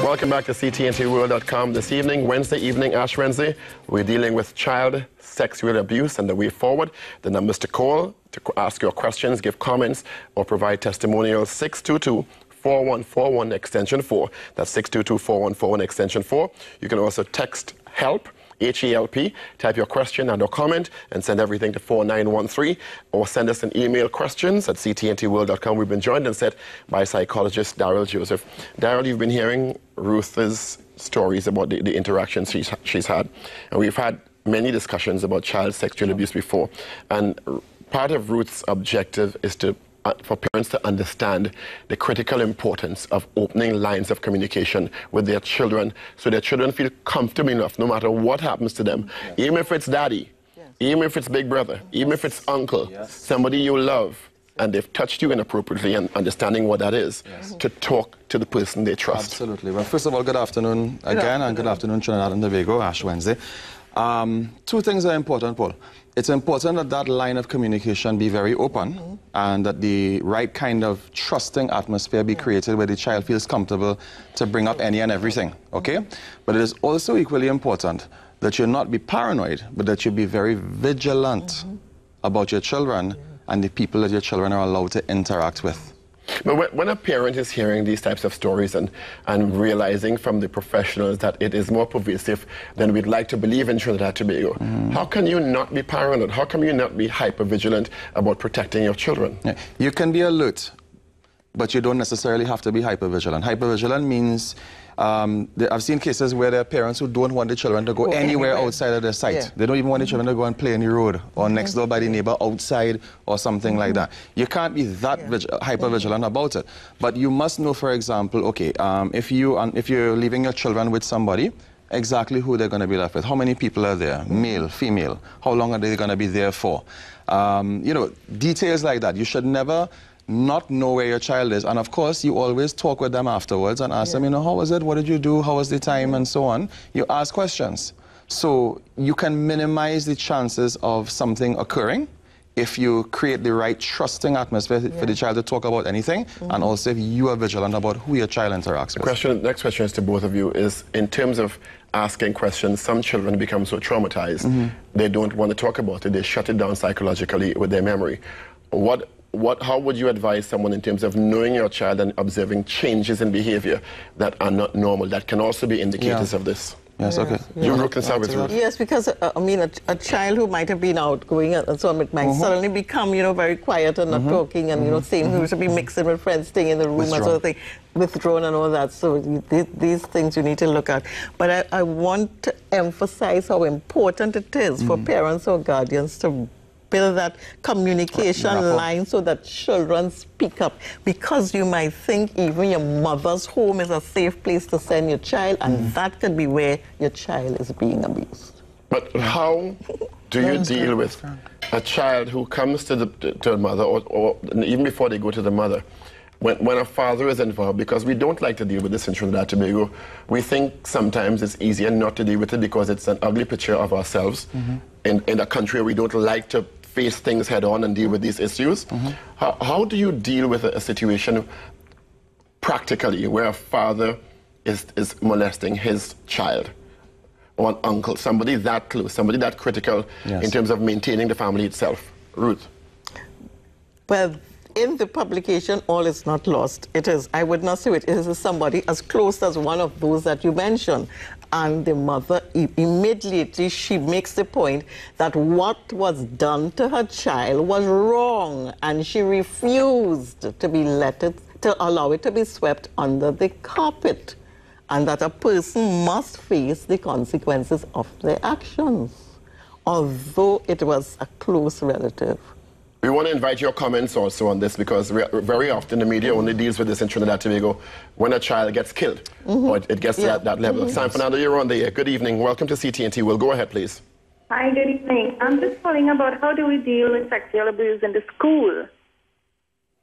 Welcome back to cntntworld.com. This evening, Wednesday evening, Ash Wednesday, we're dealing with child sexual abuse and the way forward. The numbers to call, to ask your questions, give comments, or provide testimonials, 622-4141 extension 4. That's 622-4141 extension 4. You can also text HELP, H-E-L-P, type your question and or comment and send everything to 4913, or send us an email, questions at cntntworld.com. We've been joined and set by psychologist Daryl Joseph. Daryl, you've been hearing Ruth's stories about the interactions she's had, and we've had many discussions about child sexual abuse before, and part of Ruth's objective is for parents to understand the critical importance of opening lines of communication with their children, so their children feel comfortable enough no matter what happens to them, even if it's daddy, even if it's big brother, even if it's uncle, somebody you love, and they've touched you inappropriately, and understanding what that is, to talk to the person they trust. Absolutely. Well, first of all, good afternoon again, and good afternoon, Trinidad and Tobago, Ash Wednesday. Two things are important, Paul. It's important that that line of communication be very open, and that the right kind of trusting atmosphere be created where the child feels comfortable to bring up any and everything, okay? But it is also equally important that you not be paranoid, but that you be very vigilant about your children and the people that your children are allowed to interact with. But when a parent is hearing these types of stories and realizing from the professionals that it is more pervasive than we'd like to believe in Trinidad and Tobago, how can you not be paranoid? How can you not be hyper-vigilant about protecting your children? Yeah. You can be alert, but you don't necessarily have to be hyper-vigilant. Hyper-vigilant means, I've seen cases where there are parents who don't want the children to go anywhere outside of their site. They don't even want the children to go and play in the road or next door by the neighbor outside or something like that. You can't be that hyper-vigilant about it. But you must know, for example, okay, if you're leaving your children with somebody, exactly who they're going to be left with. How many people are there? Male, female? How long are they going to be there for? You know, details like that. You should never not know where your child is, and of course you always talk with them afterwards and ask them, you know, how was it, what did you do, how was the time, and so on. You ask questions, so you can minimize the chances of something occurring if you create the right trusting atmosphere for the child to talk about anything, and also if you are vigilant about who your child interacts with. Next question is to both of you, is in terms of asking questions, some children become so traumatized they don't want to talk about it, they shut it down psychologically with their memory. How would you advise someone in terms of knowing your child and observing changes in behavior that are not normal, that can also be indicators of this? Yes, okay. You can start with Ruth. Yes, because, I mean, a child who might have been outgoing and so on, it might suddenly become, you know, very quiet and not talking and, you know, saying who should be mixing with friends, staying in the room and sort of thing, withdrawn and all that. So these things you need to look at. But I want to emphasize how important it is for parents or guardians to build that communication line so that children speak up, because you might think even your mother's home is a safe place to send your child, and that could be where your child is being abused. But how do you deal with a child who comes to the mother, or even before they go to the mother, when a father is involved? Because we don't like to deal with this in Trinidad and Tobago. We think sometimes it's easier not to deal with it because it's an ugly picture of ourselves in a country where we don't like to face things head on and deal with these issues. How do you deal with a situation practically where a father is molesting his child, or an uncle, somebody that close, somebody that critical in terms of maintaining the family itself? Ruth? Well, in the publication, all is not lost. It is, I would not say it is somebody as close as one of those that you mentioned. And the mother, immediately, she makes the point that what was done to her child was wrong, and she refused to allow it to be swept under the carpet, and that a person must face the consequences of their actions, although it was a close relative. We want to invite your comments also on this, because very often the media only deals with this in Trinidad and Tobago when a child gets killed, or it gets to that level. Sam Fernando, you're on the air. Good evening. Welcome to CTNT. Well, go ahead, please. Hi, good evening. I'm just calling about how do we deal with sexual abuse in the school?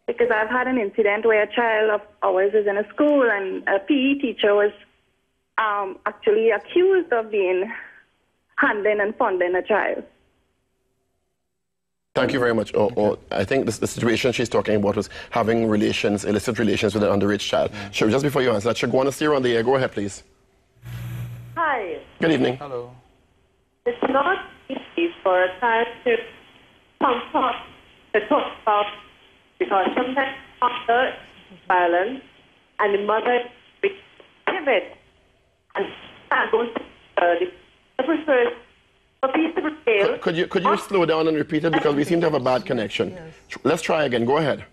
Because I've had an incident where a child of ours is in a school, and a PE teacher was actually accused of being handling and fondling a child. Thank you very much. I think the situation she's talking about was having relations, illicit relations with an underage child. Sure, just before you answer, should go on to see her on the air. Go ahead, please. Hi. Good evening. Hello. It's not easy for a child to come up to talk about, because sometimes the father is violent and the mother is timid. And that goes to the first a piece of scale. Could you slow down and repeat it, because we seem to have a bad connection. Yes. Let's try again. Go ahead.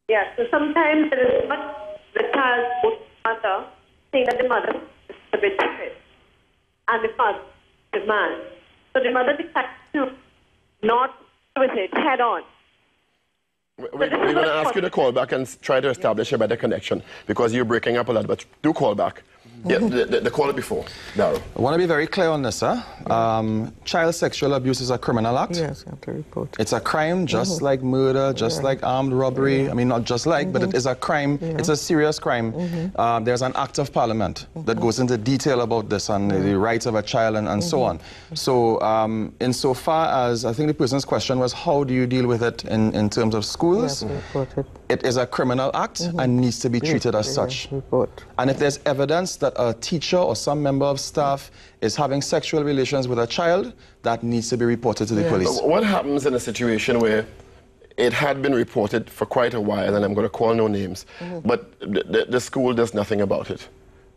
Yeah, so sometimes the child goes to the mother, saying that the mother is a bit timid, and the father is the man. So the mother decides to not with it head on. We're going to ask you to call back and try to establish a better connection, because you're breaking up a lot, but do call back. Yeah, the caller before, Daryl. I want to be very clear on this, huh? Child sexual abuse is a criminal act. Yes, you have to report. It's a crime, just like murder, just like armed robbery. I mean, not just like, but it is a crime. It's a serious crime. There's an act of parliament that goes into detail about this and the rights of a child and so on. So, insofar as, I think the person's question was, how do you deal with it in terms of schools? It is a criminal act and needs to be treated as such. And if there's evidence that a teacher or some member of staff is having sexual relations with a child, that needs to be reported to the police. What happens in a situation where it had been reported for quite a while, and I'm going to call no names, but the school does nothing about it?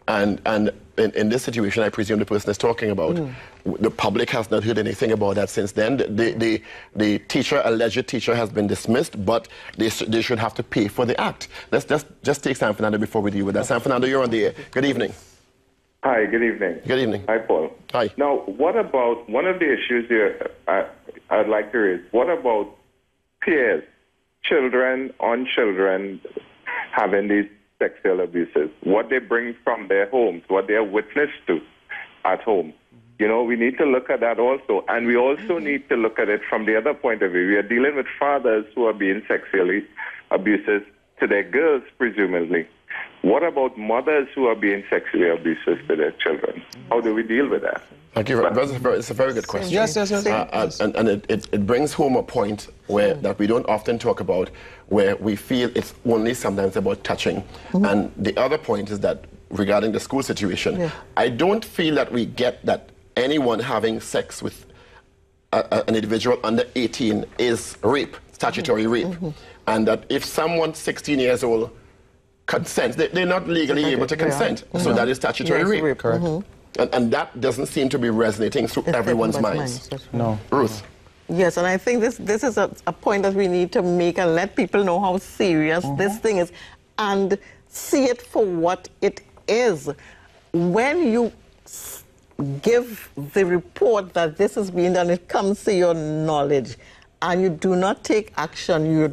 And in this situation, I presume the person is talking about, the public has not heard anything about that since then. The teacher, alleged teacher, has been dismissed, but they should have to pay for the act. Let's just take San Fernando before we deal with that. San Fernando, you're on the air. Good evening. Hi, good evening. Good evening. Hi, Paul. Hi. Now, what about, one of the issues here I'd like to raise, what about peers, children on children having these sexual abuses, what they bring from their homes, what they are witness to at home? You know, we need to look at that also. And we also need to look at it from the other point of view. We are dealing with fathers who are being sexually abuses to their girls, presumably. What about mothers who are being sexually abuses to their children? How do we deal with that? Thank you. It's a very good question. Yes. And it brings home a point where that we don't often talk about, where we feel it's only sometimes about touching. And the other point is that regarding the school situation, I don't feel that we get that anyone having sex with an individual under 18 is rape, statutory rape. And that if someone 16 years old consents, they're not legally able to consent. So that is statutory rape. Correct. And that doesn't seem to be resonating through everyone's minds. No. Ruth. Yes, and I think this is a point that we need to make and let people know how serious this thing is and see it for what it is. When you give the report that this is being done, it comes to your knowledge, and you do not take action, you're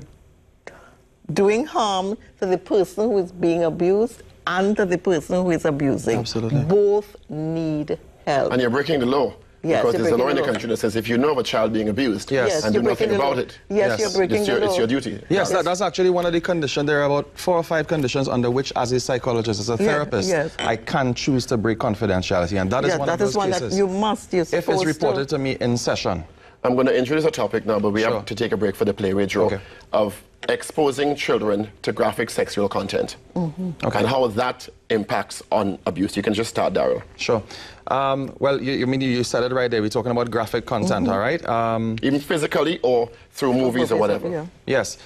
doing harm to the person who is being abused and to the person who is abusing. Absolutely. Both need help. And you're breaking the law. Yes, because there's a law in the law. country that says if you know of a child being abused and do you're nothing breaking the about law. it, Yes, you're breaking the law. It's your duty. Yes, that's actually one of the conditions. There are about 4 or 5 conditions under which, as a psychologist, as a therapist, I can choose to break confidentiality. And that is one of those cases. That you must, you're if it's reported to me in session. I'm going to introduce a topic now, but we have to take a break for the play draw of exposing children to graphic sexual content and how that impacts on abuse. You can just start, Daryl. Sure. Well, you said it right there. We're talking about graphic content, all right? Even physically or through movies or whatever. Yes.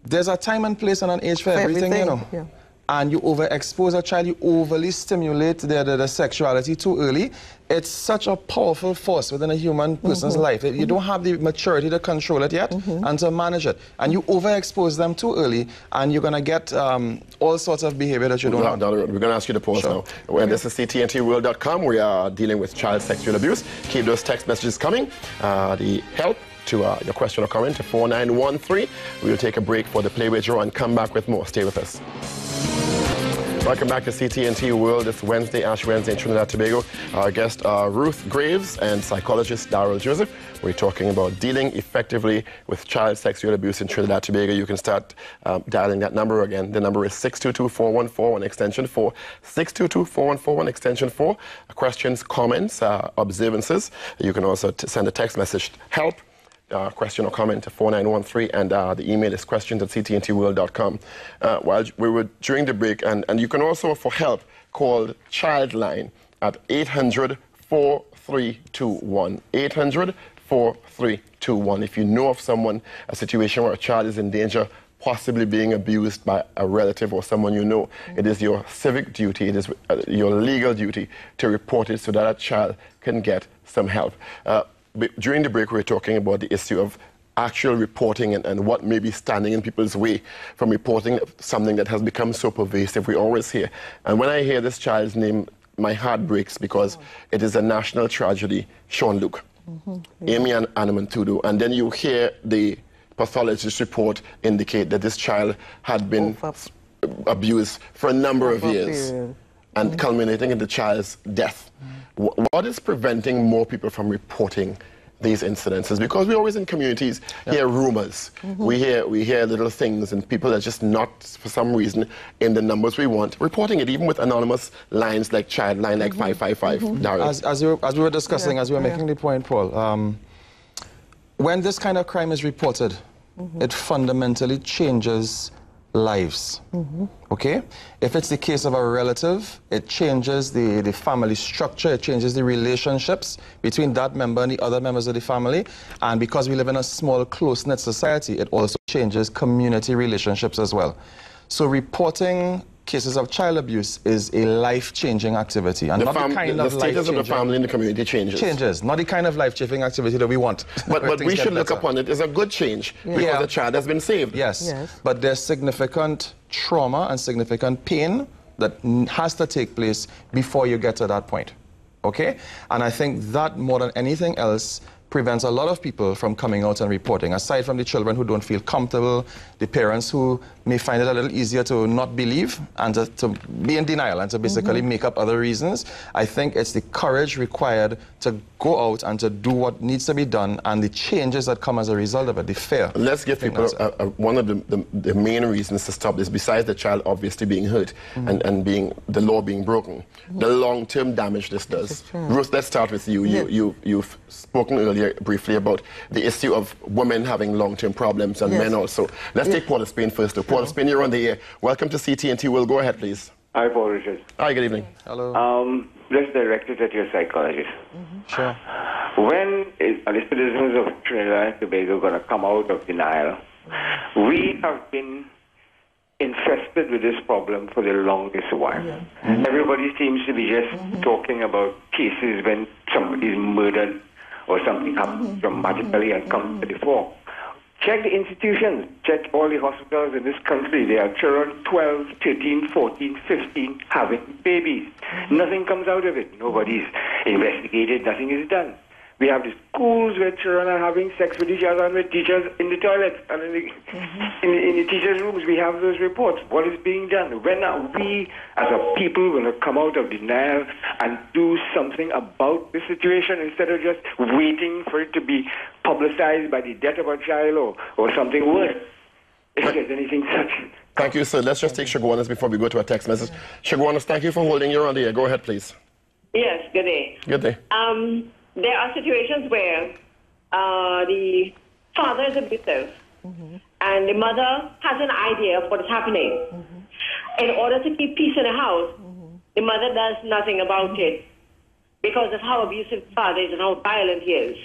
There's a time and place and an age for everything, you know. Yeah. And you overexpose a child, you overly stimulate their sexuality too early. It's such a powerful force within a human person's life. You don't have the maturity to control it yet and to manage it. And you overexpose them too early, and you're going to get all sorts of behavior that you don't want. We're going to ask you to pause now. Well, this is cntntworld.com. We are dealing with child sexual abuse. Keep those text messages coming. The help to your question or comment to 4913. We will take a break for the play draw and come back with more. Stay with us. Welcome back to CTNT World. It's Wednesday, Ash Wednesday in Trinidad Tobago. Our guest are Ruth Graves and psychologist Daryl Joseph. We're talking about dealing effectively with child sexual abuse in Trinidad Tobago. You can start dialing that number again. The number is 622-4141 extension 4. 622-4141 extension 4. Questions, comments, observances. You can also send a text message, help question or comment to 4913, and the email is questions@cntntworld.com. While we were during the break, and you can also, for help, call Childline at 800-4321. 800-4321. If you know of someone, a situation where a child is in danger, possibly being abused by a relative or someone you know, it is your civic duty, it is your legal duty to report it so that a child can get some help. During the break, we were talking about the issue of actual reporting and what may be standing in people's way from reporting something that has become so pervasive. We always hear. And when I hear this child's name, my heart breaks because it is a national tragedy, Sean Luke, Amy and Anamantudu. And then you hear the pathologist report indicate that this child had been abused for a number of years and culminating in the child's death. What is preventing more people from reporting these incidences? Because we always in communities hear rumors. We hear little things, and people are just not, for some reason, in the numbers we want, reporting it, even with anonymous lines like Childline, like 555. Daryl. As we were discussing, as we were making the point, Paul, when this kind of crime is reported, it fundamentally changes lives, okay? If it's the case of a relative, it changes the family structure, it changes the relationships between that member and the other members of the family, and because we live in a small, close-knit society, it also changes community relationships as well. So reporting cases of child abuse is a life-changing activity, and not the kind of status of the family in the community changes. Not the kind of life-changing activity that we want. But we should look upon it as a good change because the child has been saved. Yes, but there's significant trauma and significant pain that has to take place before you get to that point, okay? And I think that, more than anything else, prevents a lot of people from coming out and reporting. Aside from the children who don't feel comfortable, the parents who may find it a little easier to not believe and to be in denial and to basically make up other reasons, I think it's the courage required to go out and to do what needs to be done, and the changes that come as a result of it, the fear. Let's give people one of the main reasons to stop this, besides the child obviously being hurt and being the law being broken, the long-term damage this does. Ruth, let's start with you. You've spoken earlier briefly about the issue of women having long-term problems and men also. Let's take Paul Spain first. Paul Spain, you're on the air. Welcome to CTNT. Will go ahead, please. Hi, Paul Richards. Hi, good evening. Hello. Let's direct it at your psychologist. Sure. When are the citizens of Trinidad and Tobago going to come out of denial? We have been infested with this problem for the longest while. Everybody seems to be just talking about cases when somebody's murdered or something happens dramatically and comes to the fore. Check the institutions, check all the hospitals in this country. There are children 12, 13, 14, 15 having babies. Nothing comes out of it. Nobody's investigated. Nothing is done. We have the schools where children are having sex with each other and with teachers in the toilets and in the teachers' rooms. We have those reports. What is being done? When are we, as a people, going to come out of denial and do something about the situation instead of just waiting for it to be publicized by the death of a child or something worse? If there's anything such. Thank you, sir. Let's just take Shagwanas before we go to a text message. Shagwanas, thank you for holding your on the air. Go ahead, please. Yes, good day. Good day. There are situations where the father is abusive and the mother has an idea of what is happening. In order to keep peace in the house, the mother does nothing about it because of how abusive the father is and how violent he is.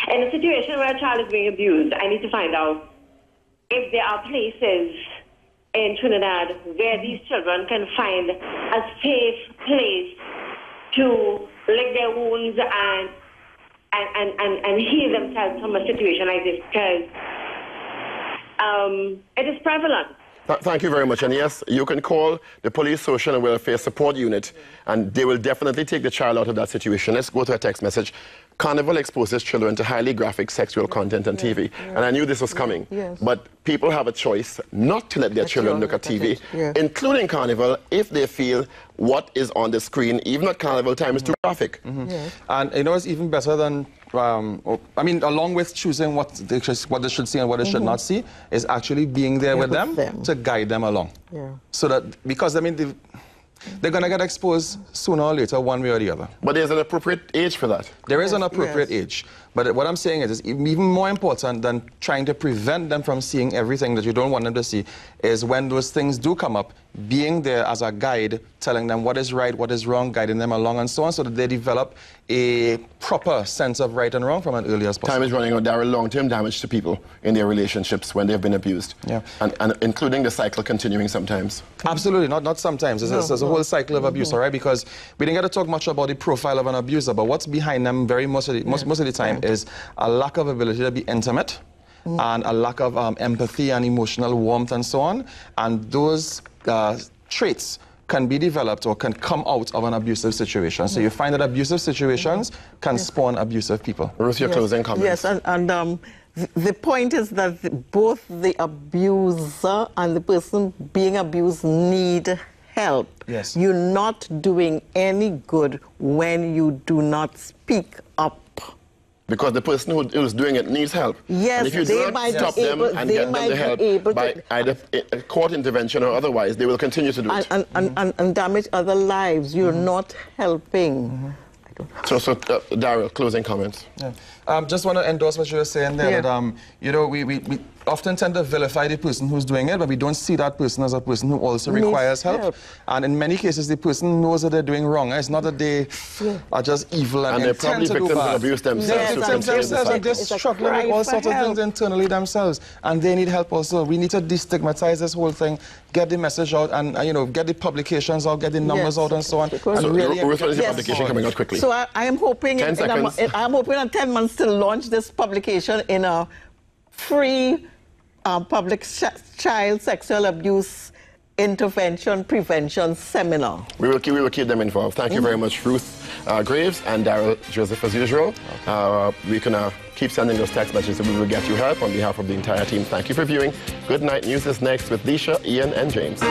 In a situation where a child is being abused, I need to find out if there are places in Trinidad where these children can find a safe place to lick their wounds and heal themselves from a situation like this, because it is prevalent. Thank you very much. And yes, you can call the Police Social and Welfare Support Unit, and they will definitely take the child out of that situation. Let's go to a text message. Carnival exposes children to highly graphic sexual content on TV. And I knew this was coming. But people have a choice not to let their children look at TV, including Carnival, if they feel what is on the screen, even at Carnival time, is too graphic. And you know, it's even better than, I mean, along with choosing what they should see and what they should not see, is actually being there with them to guide them along. So that, because I mean, they're going to get exposed sooner or later, one way or the other. But there's an appropriate age for that. There is an appropriate age. But what I'm saying is even more important than trying to prevent them from seeing everything that you don't want them to see is when those things do come up, being there as a guide, telling them what is right, what is wrong, guiding them along and so on, so that they develop a proper sense of right and wrong from an early as possible. Time is running out. There are long-term damage to people in their relationships when they've been abused. Yeah. And including the cycle continuing sometimes. Absolutely, not sometimes. There's a whole cycle of abuse, all right? Because we didn't get to talk much about the profile of an abuser, but what's behind them most of the time is a lack of ability to be intimate and a lack of empathy and emotional warmth and so on. And those traits can be developed or can come out of an abusive situation. So you find that abusive situations can spawn abusive people. Ruth, your closing comments. Yes, and the point is that both the abuser and the person being abused need help. Yes. You're not doing any good when you do not speak up. Because the person who's doing it needs help. Yes, and if you do not stop them and get them the help by either court intervention or otherwise, they will continue to do it. And damage other lives. You're not helping. So Daryl, closing comments. Yeah. Just want to endorse what you were saying there. That, you know, we often tend to vilify the person who's doing it, but we don't see that person as a person who also requires help. And in many cases, the person knows that they're doing wrong. It's not that they are just evil and they're probably victims of abuse themselves. And they're struggling with all sorts of things internally themselves, and they need help also. We need to destigmatize this whole thing, get the message out, and you know, get the publications out, get the numbers out, and so on. So really Ruth, when is the publication coming out quickly? So I am hoping I'm hoping in 10 months to launch this publication in a free public child sexual abuse intervention prevention seminar. We will keep them involved. Thank you very much, Ruth Graves and Daryl Joseph, as usual. We can keep sending those text messages and we will get you help on behalf of the entire team. Thank you for viewing. Good night. News is next with Disha, Ian, and James.